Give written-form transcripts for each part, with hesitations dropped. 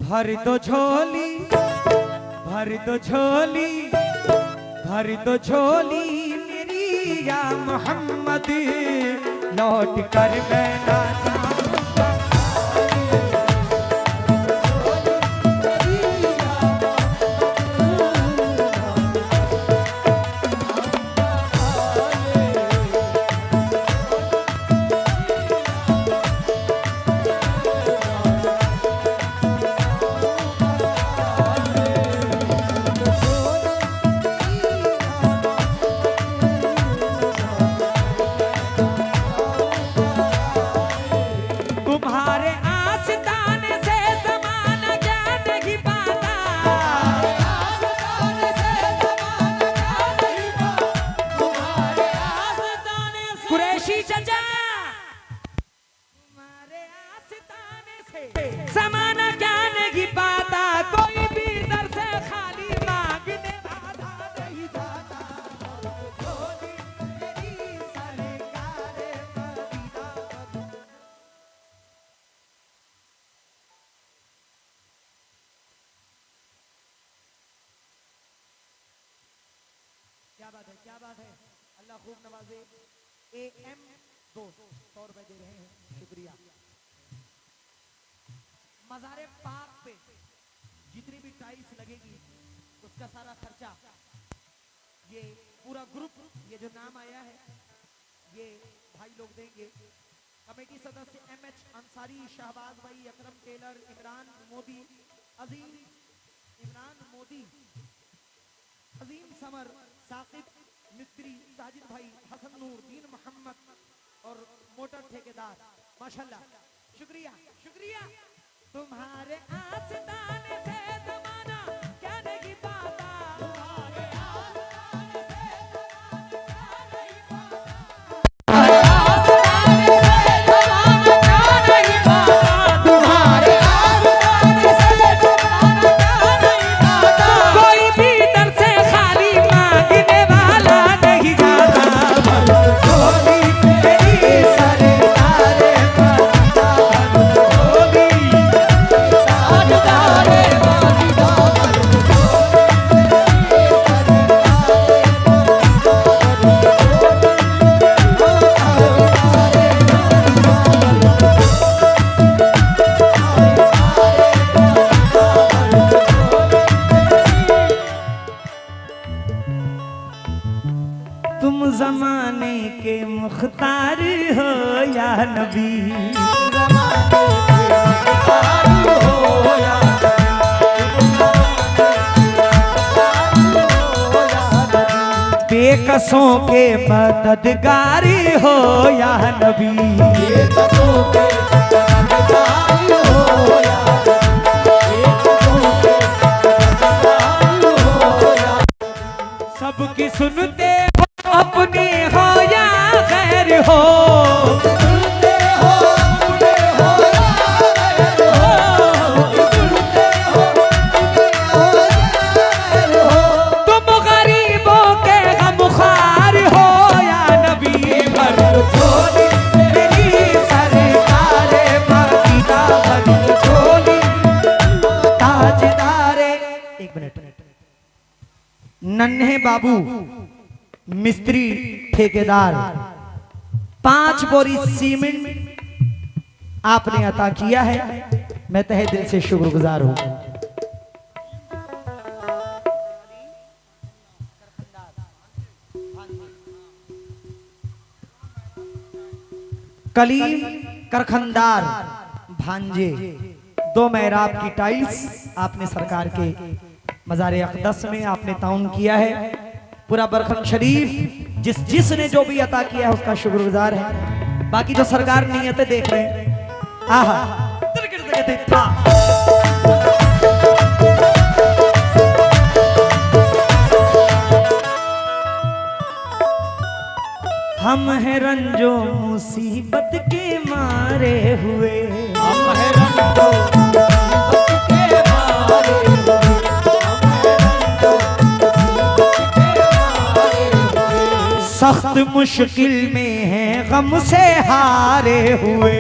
भर दो झोली, भर दो झोली, भर दो झोली मेरी या मोहम्मद, लौट कर मैं ना जाऊंगा। समाना क्या नहीं पाता, कोई भी दर से खाली मांगने वाला नहीं जाता। झोली मेरी सरकारे मदीना। क्या बात है, क्या बात है, अल्लाह खूब नवाजे। AM 2 100 रुपए दे रहे हैं, शुक्रिया। मज़ारे पाक पे जितनी भी टाइल्स लगेगी उसका सारा खर्चा ये पूरा ग्रुप, ये जो नाम आया है ये भाई लोग देंगे। कमेटी सदस्य MH अंसारी, शहबाज भाई, अकरम टेलर, इमरान मोदी, अजीम इमरान मोदी, अजीम समर, साकिब मिस्त्री, साजिद भाई, हसन नूर, दीन मोहम्मद और मोटर ठेकेदार। माशाल्लाह, शुक्रिया शुक्रिया। तुम्हारे आस्ताने से ज़माना क्या नहीं पाता, तुम्हारे आस्ताने से ज़माना क्या नहीं पाता, तुम्हारे आस्ताने से ज़माना क्या नहीं पाता, तुम्हारे आस्ताने से ज़माना क्या नहीं पाता। कोई भी दर से खाली मांगने वाला नहीं जाता। झोली मेरी सरकारे मदीना, झोली तुम ज़माने के मुख्तार हो या नबी, बेकसों के मददगारी हो या नबी, बेकसों के मददगारी हो या सबकी सुनते हो, अपने हो या गैर हो, सुनते हो अपने हो या गैर हो, सुनते हो अपने हो या गैर हो। तुम गरीबों के गमख्वार हो या नबी, भर झोली मेरी सरकारे मदीना, भर झोली ताजदारे। एक मिनट, नन्हे बाबू मिस्त्री ठेकेदार 5 बोरी सीमेंट आपने अता किया है, मैं तहे दिल से शुक्रगुजार हूं। कलीम करखंदार भांजे 2 मेहराब की टाइल्स आपने सरकार के मज़ारे अक़दस में आपने ताउन किया है। पूरा बरखन शरीफ जिसने जो भी अता किया है उसका शुक्रगुजार है। बाकी जो सरकार नियतें देख रहे हैं, आहा हम हैं रंजो मुसीबत के मारे हुए, हम हैं रंजो मुसीबत के मारे हुए, सख्त मुश्किल में है गम से हारे हुए,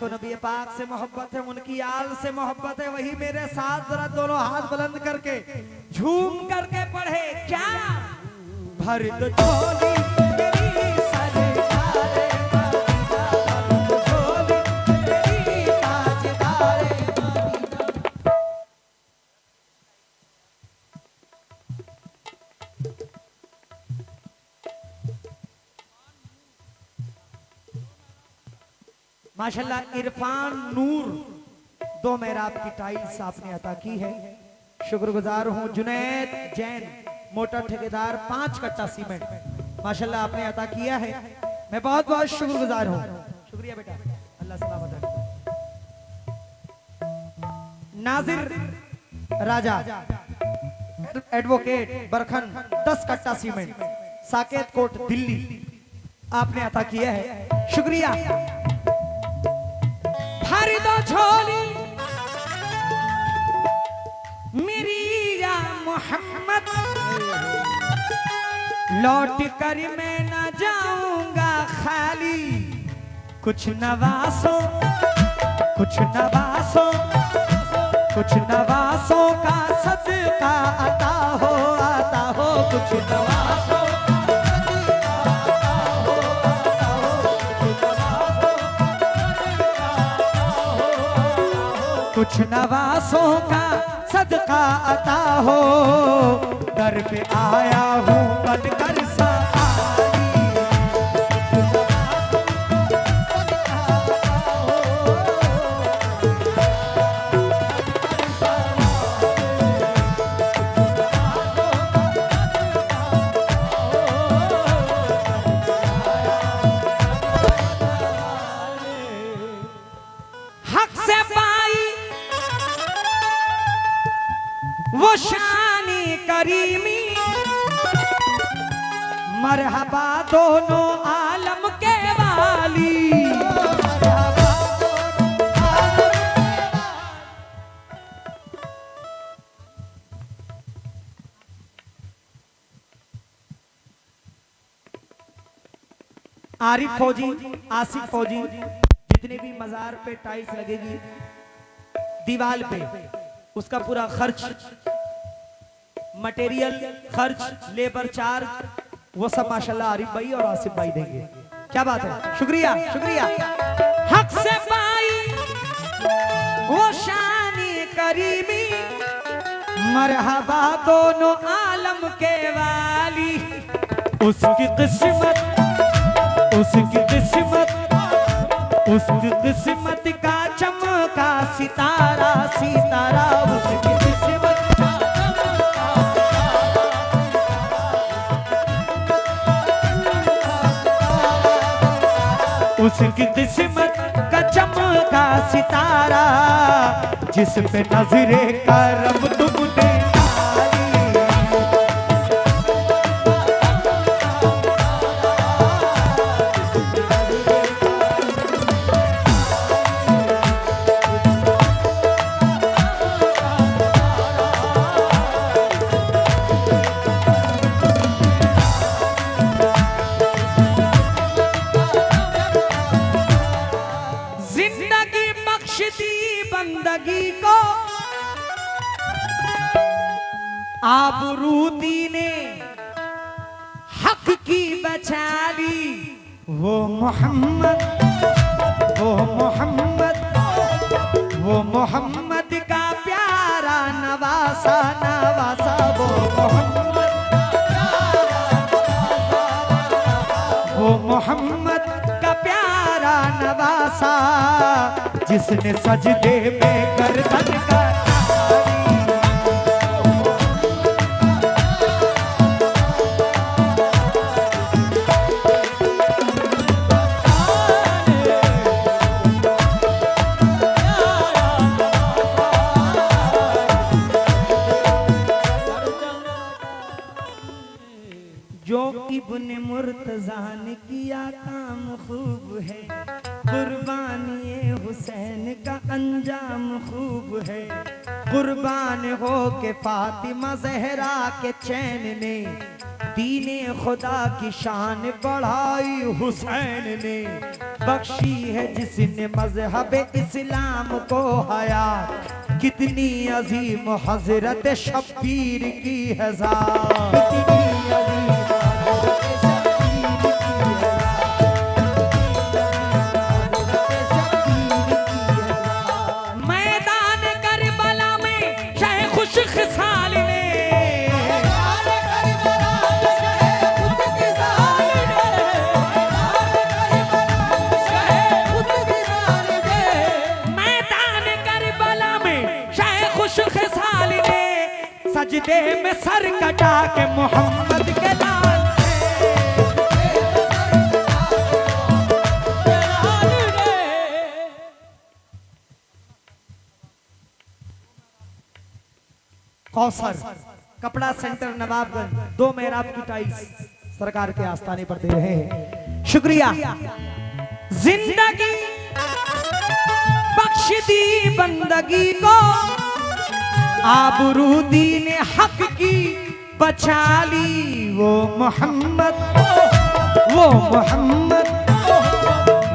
जिसको नबी पाक से मोहब्बत है, उनकी आल से मोहब्बत है, वही मेरे साथ जरा दोनों हाथ बुलंद करके झूम करके पढ़े क्या? भर दो झोली मेरी सरकारे मदीना, भर दो झोली मेरी ताजदारे मदीना। माशाल्लाह इरफान नूर 2 मेहराब की टाइल्स आपने अता की है, शुक्रगुजार हूं। जुनैद जैन मोटर ठेकेदार 5 कट्टा सीमेंट माशाल्लाह आपने अता किया है, मैं बहुत बहुत शुक्रगुजार हूं। शुक्रिया बेटा, अल्लाह सलामत रखे। नाजिर राजा एडवोकेट बरखन 10 कट्टा सीमेंट साकेत कोट दिल्ली आपने अता किया है, शुक्रिया। भर दो झोली मेरी या मोहम्मद, लौट कर मैं न जाऊंगा खाली, कुछ नवासों कुछ नवासों कुछ नवासों का सदका आता हो कुछ नवासों कुछ नवासों का सदका अता हो, दर पे आया हूँ बनकर सहारी। हक से पाई वो शानी करीमी, मरहबा दोनों आलम के वाली। आरिफ फौजी, आसिफ फौजी, जितने भी मजार पे टाइल्स लगेगी दीवार पे, उसका पूरा खर्च, मटेरियल खर्च, लेबर चार्ज, वो सब माशाल्लाह आरिफ भाई और आसिफ भाई देंगे। क्या बात है, शुक्रिया शुक्रिया। हक से पाई वो शानी करीमी, मरहबा दोनों आलम के वाली। उसकी किस्मत उसकी किस्मत उसकी किस्मत का चमका सितारा सितारा, उसकी किस्मत उसकी किस्मत का चमका सितारा, जिस पे नजरे करम तुमने बंदगी को आबरूदी ने हक की बचा ली। वो मोहम्मद वो मोहम्मद वो मोहम्मद का प्यारा नवासा नवासा, वो मोहम्मद वो मोहम्मद का प्यारा नवासा, जिसने सजदे में गर्दन का जो इब्ने मुर्तज़ा ने किया काम खूब है, कुर्बानी हुसैन का अंजाम खूब है। कुर्बान हो के फातिमा ज़हरा के चैन ने, दीने खुदा की शान बढ़ाई हुसैन ने। बख्शी है जिसने मजहब इस्लाम को हयात, कितनी अजीम हजरत शब्बीर की है ज़ात, कितनी अजीम सजदे में सर कटा के मोहम्मद के लाल कौसर कपड़ा सेंटर नवाबगंज 2 मेहराब की टाइल्स सरकार के आस्थाने पर दे रहे हैं। शुक्रिया। जिंदगी बख्श दी बंदगी को, आबरू दीन हक की बचा ली, वो मोहम्मद वो मोहम्मद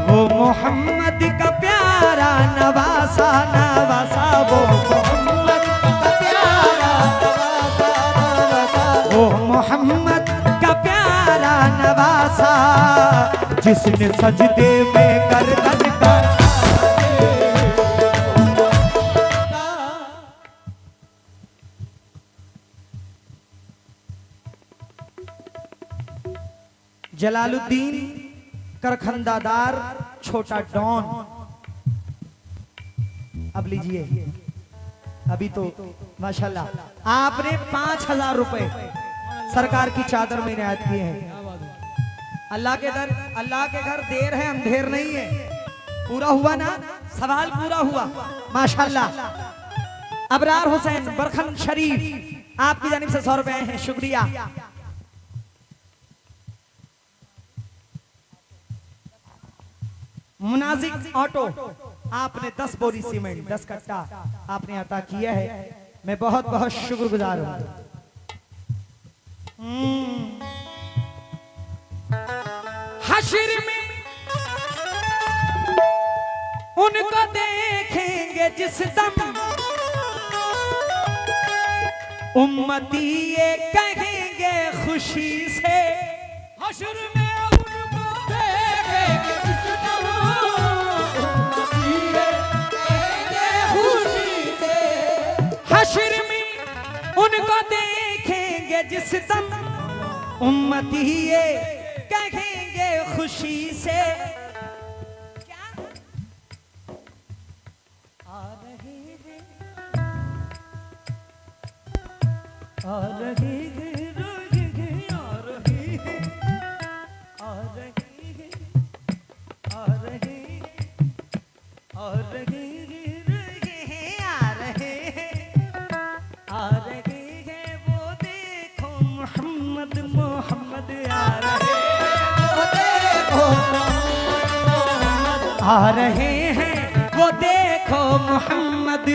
वो मोहम्मद का प्यारा नवासा नवासा, वो मोहम्मद का प्यारा नवासा नवासा, वो मोहम्मद का प्यारा नवासा, जिसने सजदे में गर्दन कर जलालुद्दीन करखंदादार छोटा डॉन। अब लीजिए, अभी तो माशाल्लाह आपने 5,000 रुपए सरकार की चादर में इनायत किए हैं। अल्लाह के घर देर है अंधेर नहीं है। पूरा हुआ ना, सवाल पूरा हुआ माशाल्लाह। अबरार हुसैन बरखन शरीफ आपकी जानिब से 100 रुपए हैं, शुक्रिया। मुनाजिक ऑटो आपने 10 बोरी सीमेंट 10 कट्टा आपने अता किया है, मैं बहुत बहुत शुक्रगुजार हूं। हश्र में उनको देखेंगे जिस दम, उम्मती ये कहेंगे खुशी से, हश्र में उनको देखेंगे जिस दम, उम्मती ये कहेंगे खुशी से, हश्र में उनको देखेंगे जिस दम, उम्मती ये कहेंगे खुशी से, क्या आ रहे हैं आ रहे हैं आ रहे हैं आ रहे हैं आ रहे आ रहे आ रहे आ रहे हैं, वो देखो मोहम्मद मोहम्मद आ रहे आ रहे हैं, वो देखो मोहम्मद,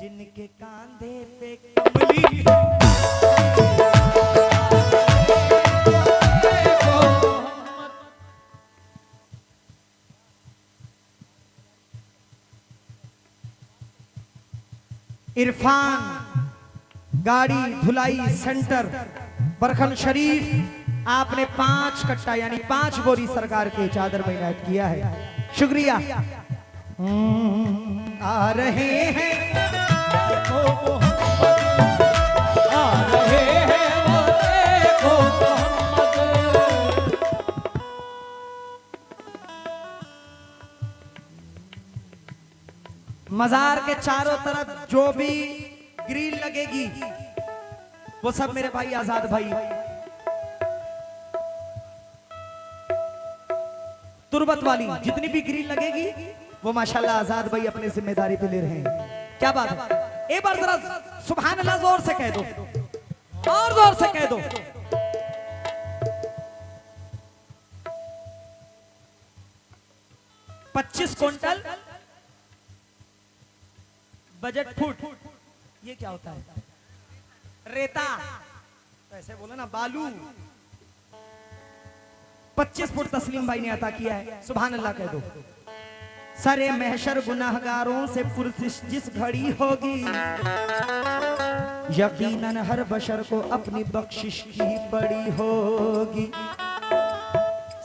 जिनके कांधे पे कमली इरफान गाड़ी धुलाई सेंटर बरखन शरीफ आपने 5 कट्टा यानी 5 बोरी सरकार के चादर में इनायत किया है, शुक्रिया। आ रहे हैं आ रहे हैं वो देखो मोहम्मद, मजार के चारों तरफ जो भी ग्रिल लगेगी वो सब मेरे भाई आजाद भाई, तुरबत वाली जितनी भी ग्रिल लगेगी वो माशाल्लाह आजाद भाई अपने जिम्मेदारी पे ले रहे हैं। क्या बात है, एक बार जरा सुभान अल्लाह जोर से कह दो, और जोर से कह दो। $25 क्विंटल बजट फुट, ये क्या होता है? रेता, तो ऐसे बोलो ना, बालू 25 फुट तस्लीम भाई ने अता किया है, सुभान अल्लाह कह दो। सरे महशर गुनाहगारों से पुरसिश जिस घड़ी होगी, यकीनन हर बशर को अपनी बख्शिश की पड़ी होगी।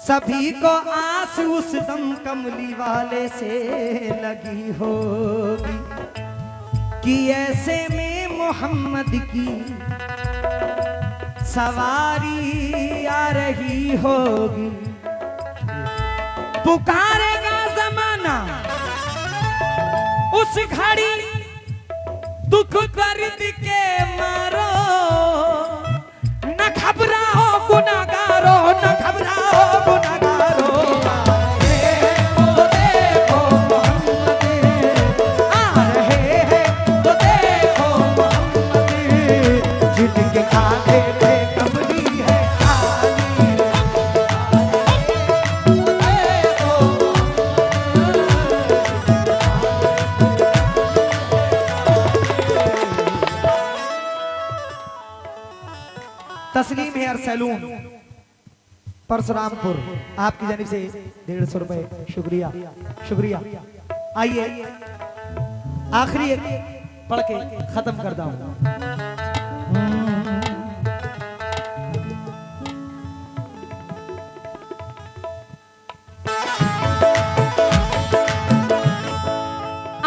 सभी को आस उस दम कमली वाले से लगी होगी कि ऐसे में मोहम्मद की सवारी आ रही होगी। पुकारेगा जमाना उस घड़ी, दुख दर्द के मारो, न घबराओ गुनाहगारो, न घबराओ गुनाहगारो। तस्लीम हेयर सैलून परशुरामपुर, आपकी जानिब से 150 रुपए, शुक्रिया शुक्रिया। आइए आखिरी एक पढ़ के खत्म करता हूं।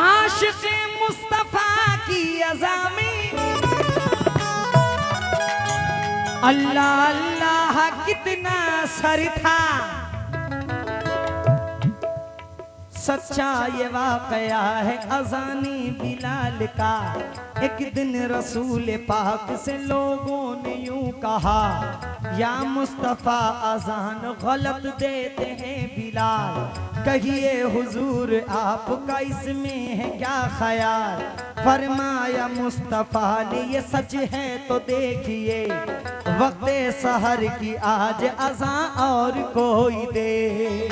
आशिक़े मुस्तफा की अज़ा में अल्लाह अल्लाह कितना सर था। सच्चा ये वाकया है अज़ानी बिलाल का। एक दिन रसूल पाक से लोगों ने यूं कहा, या मुस्तफ़ा अज़ान गलत देते हैं बिलाल, कहिए हुजूर आपका इसमें है क्या ख्याल। फरमाया मुस्तफ़ा ने ये सच है तो देखिए, वक्ते सहर की आज अज़ान और कोई दे।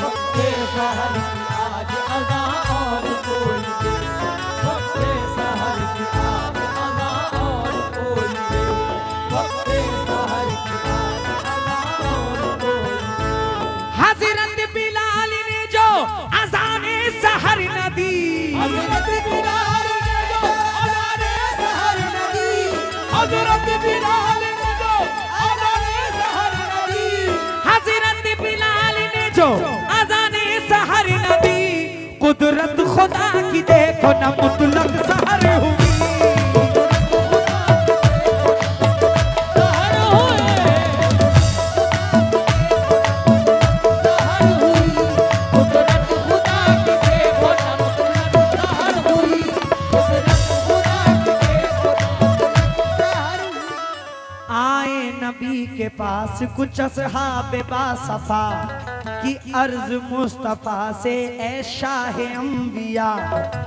वक्ते सहर की आज अज़ान और कोई दे, वक्ते सहर की आज अज़ान और कोई दे, वक्ते सहर की आज अज़ान और कोई दे। हज़रत बिलाल ने जो अज़ान सहर न दी, हज़रत बिलाल ने जो अज़ान सहर न दी, हज़रत बिलाल ने जो अज़ान सहर न दी, हज़रत बिलाल ने जो अज़ान सहर न दी। कुदरत खुदा की देखो न मुतलक सहर हुई, के पास कुछ असहाबे बासफा की अर्ज मुस्तफा से, ऐ शाह अंबिया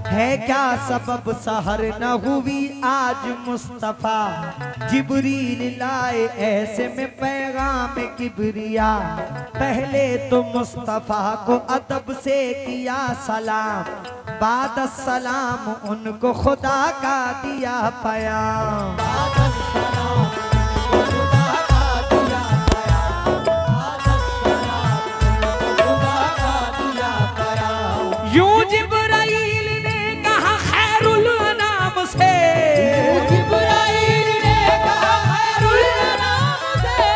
है क्या सबब सहर न हुई आज मुस्तफा। जिब्रील लाए ऐसे में पैगाम किबरिया, पहले तो मुस्तफा को अदब से किया सलाम, बाद सलाम उनको खुदा का दिया पयाम। यूं जिब्राइल ने कहा खैरुल अनाम से, जिब्राइल ने कहा खैरुल अनाम से,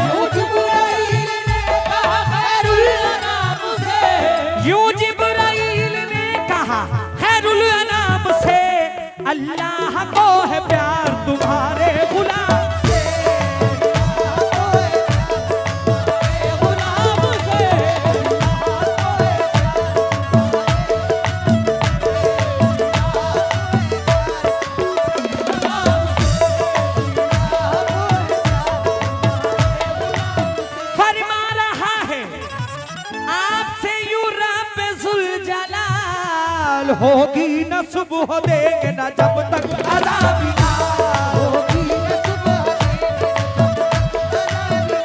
यूं जिब्राइल ने कहा खैरुल अनाम से, यूं जिब्राइल ने कहा खैरुल अनाम से। अल्लाह को है प्यार तुम्हारे गुलाम से, होगी न सुबह देंगे न जब तक अज़ान बिलाल, होगी न सुबह देंगे होगी न सुबह देंगे न जब तक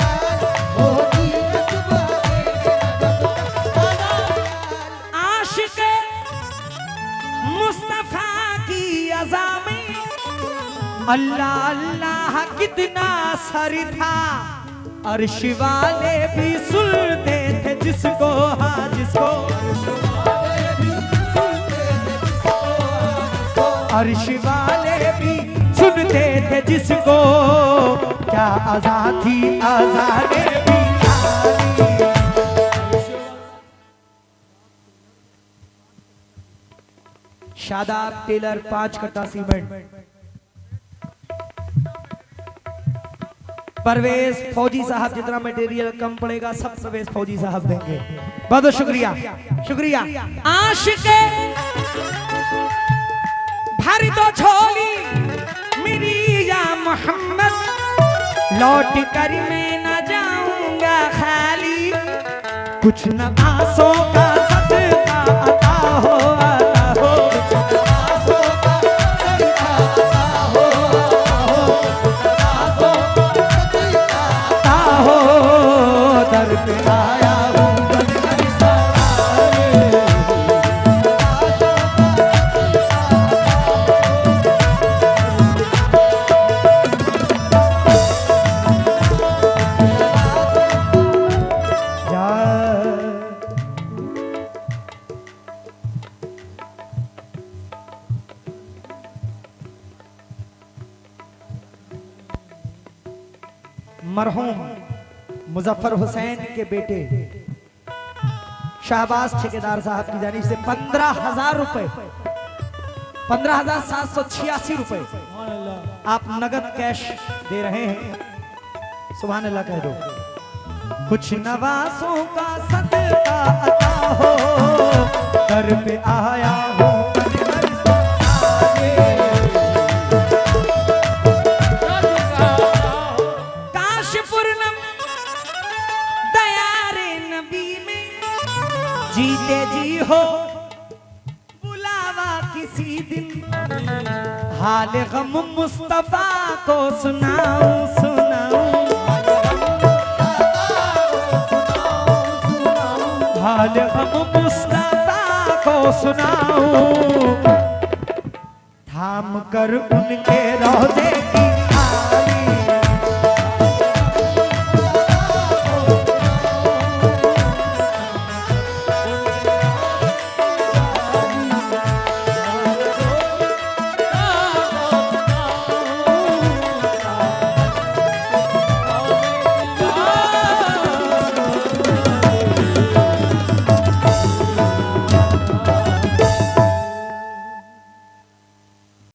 अज़ान। आशिक़ मुस्तफा की अज़ा में अल्लाह अल्लाह कितना सर था। अर्श वाले भी सुनते थे जिसको, हाँ जिसको, अर्श वाले भी सुनते थे जिसको, क्या आज़ाद थी आज़ादे भी आली। शादाब टेलर 5 कट्टा सीमेंट। परवेज फौजी साहब जितना मटेरियल कम पड़ेगा सब परवेज फौजी साहब देंगे। बहुत बहुत शुक्रिया, शुक्रिया। आशिके भर दो झोली मेरी या मोहम्मद, लौट कर मैं न जाऊंगा खाली, कुछ न आसों का सदका अता हो, अता हो, दर पे आया हूँ बनकर सवारे। मरहूम मुजफ्फर हुसैन के बेटे शाहबाज ठेकेदार साहब की जानिब से 15,000 रुपए, 15,786 रुपए आप नगद कैश दे रहे हैं। सुभान अल्लाह कह दो। कुछ नवासों का सदका अता हो, दर पे आया हूँ जीते जी हो बुलावा किसी दिन, हाल गम मुस्तफा को सुनाऊं सुनाऊं, हाल गम मुस्तफा को सुनाऊं, थाम कर उनके रोज़े की आली।